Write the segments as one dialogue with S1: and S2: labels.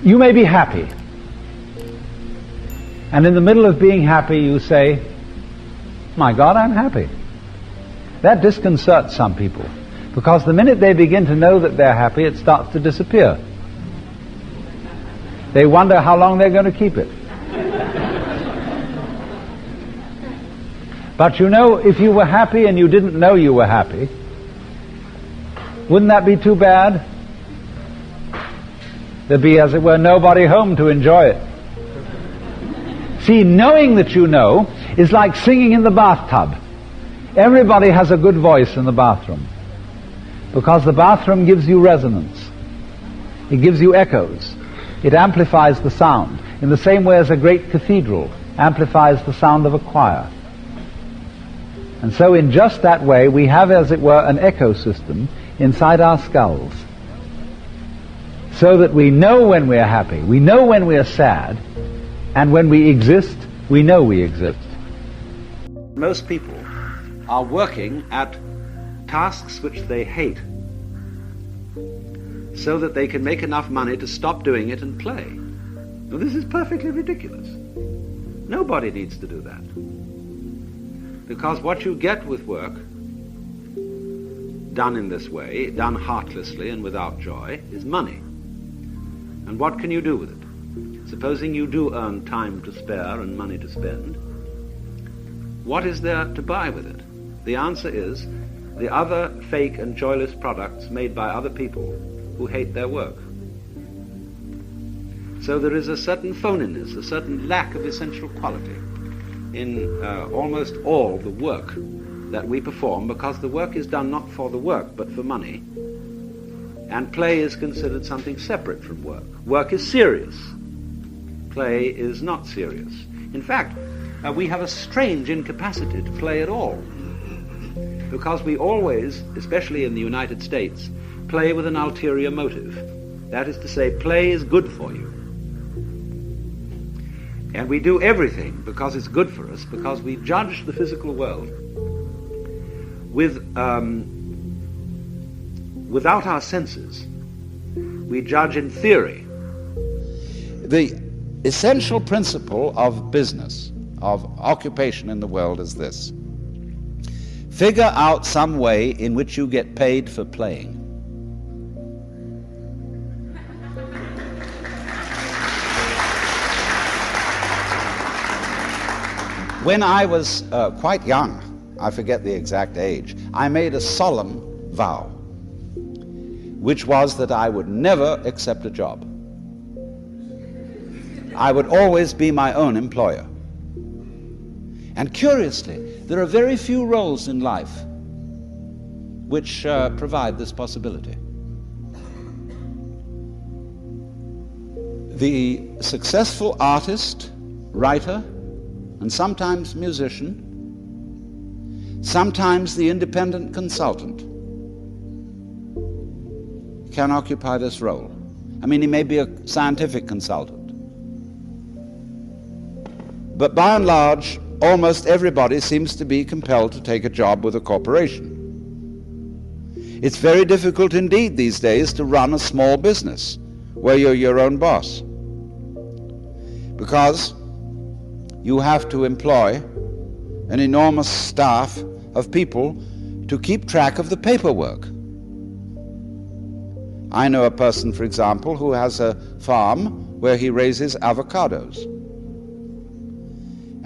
S1: You may be happy, and in the middle of being happy you say, my God, I'm happy. That disconcerts some people, because the minute they begin to know that they're happy, it starts to disappear. They wonder how long they're going to keep it. But you know, if you were happy and you didn't know you were happy, wouldn't that be too bad? There'd be, as it were, nobody home to enjoy it. See, knowing that you know is like singing in the bathtub. Everybody has a good voice in the bathroom, because the bathroom gives you resonance. It gives you echoes. It amplifies the sound in the same way as a great cathedral amplifies the sound of a choir. And so in just that way we have, as it were, an ecosystem inside our skulls, so that we know when we're happy, we know when we're sad, and when we exist, we know we exist.
S2: Most people are working at tasks which they hate, so that they can make enough money to stop doing it and play. Now, this is perfectly ridiculous. Nobody needs to do that. Because what you get with work done in this way, done heartlessly and without joy, is money. And what can you do with it? Supposing you do earn time to spare and money to spend, what is there to buy with it? The answer is the other fake and joyless products made by other people who hate their work. So there is a certain phoniness, a certain lack of essential quality in almost all the work that we perform, because the work is done not for the work but for money, and play is considered something separate from work. Work is serious. Play is not serious. In fact, we have a strange incapacity to play at all, because we always, especially in the United States, play with an ulterior motive. That is to say, play is good for you. And we do everything because it's good for us, because we judge the physical world without our senses. We judge in theory.
S3: The essential principle of business, of occupation in the world is this: figure out some way in which you get paid for playing. When I was quite young, I forget the exact age, I made a solemn vow, which was that I would never accept a job. I would always be my own employer. And curiously, there are very few roles in life which provide this possibility. The successful artist, writer, and sometimes musician, sometimes the independent consultant, can occupy this role. I mean, he may be a scientific consultant, but by and large, almost everybody seems to be compelled to take a job with a corporation. It's very difficult indeed these days to run a small business where you're your own boss, because you have to employ an enormous staff of people to keep track of the paperwork. I know a person, for example, who has a farm where he raises avocados.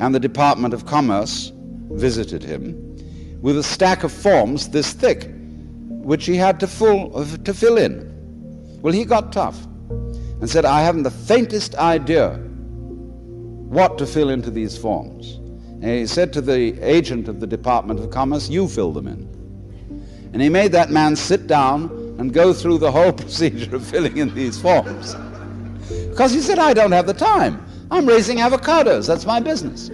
S3: And the Department of Commerce visited him with a stack of forms this thick, which he had to fill in. Well, he got tough and said, I haven't the faintest idea what to fill into these forms. And he said to the agent of the Department of Commerce, you fill them in. And he made that man sit down and go through the whole procedure of filling in these forms. Because he said, I don't have the time. I'm raising avocados, that's my business.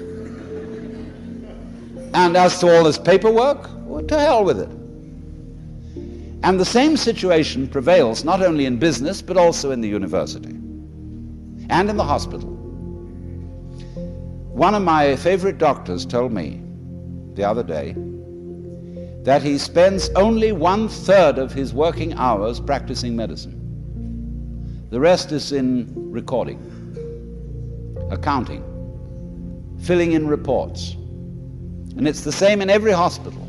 S3: And as to all this paperwork, well, to hell with it. And the same situation prevails not only in business, but also in the university and in the hospital. One of my favorite doctors told me the other day that he spends only 1/3 of his working hours practicing medicine. The rest is in recording, accounting, filling in reports. And it's the same in every hospital.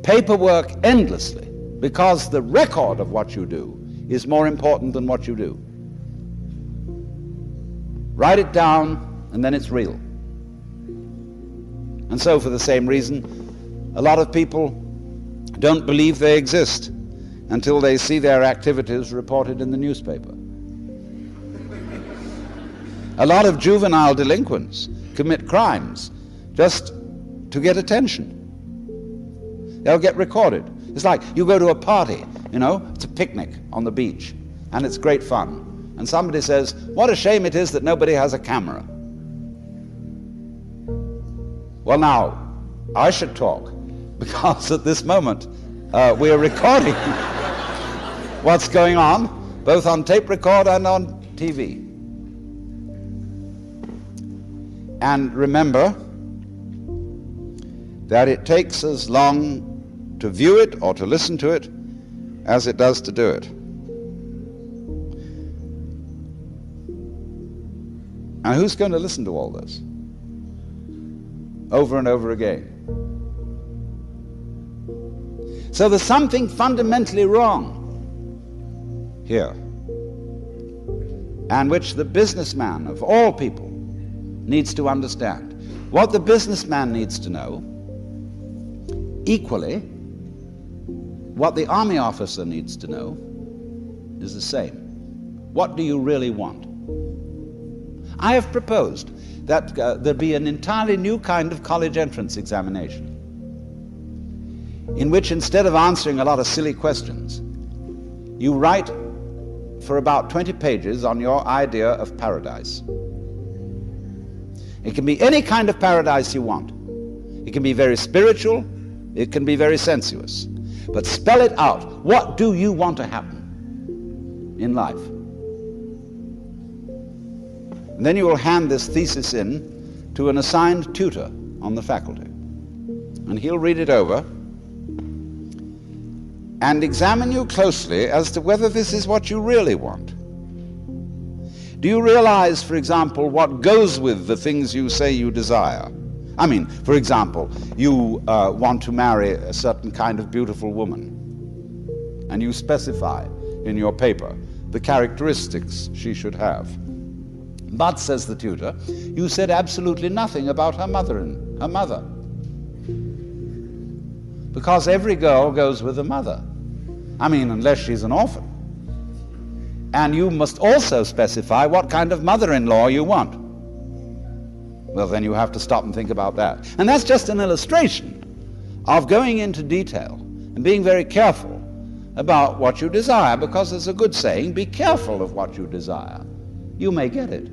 S3: Paperwork endlessly, because the record of what you do is more important than what you do. Write it down, and then it's real. And so, for the same reason, a lot of people don't believe they exist until they see their activities reported in the newspaper. A lot of juvenile delinquents commit crimes just to get attention. They'll get recorded. It's like you go to a party, it's a picnic on the beach, and it's great fun. And somebody says, what a shame it is that nobody has a camera. Well, now, I should talk, because at this moment we're recording what's going on, both on tape record and on TV. And remember that it takes as long to view it or to listen to it as it does to do it. Now, who's going to listen to all this over and over again? So there's something fundamentally wrong here, and which the businessman of all people needs to understand. What the businessman needs to know, equally, what the army officer needs to know, is the same. What do you really want? I have proposed that there be an entirely new kind of college entrance examination, in which instead of answering a lot of silly questions, you write for about 20 pages on your idea of paradise. It can be any kind of paradise you want. It can be very spiritual, it can be very sensuous. But spell it out. What do you want to happen in life? And then you will hand this thesis in to an assigned tutor on the faculty. And he'll read it over and examine you closely as to whether this is what you really want. Do you realize, for example, what goes with the things you say you desire? I mean, for example, you want to marry a certain kind of beautiful woman, and you specify in your paper the characteristics she should have. But, says the tutor, you said absolutely nothing about her mother. Because every girl goes with a mother. I mean, unless she's an orphan. And you must also specify what kind of mother-in-law you want. Well, then you have to stop and think about that. And that's just an illustration of going into detail and being very careful about what you desire, because there's a good saying, be careful of what you desire. You may get it.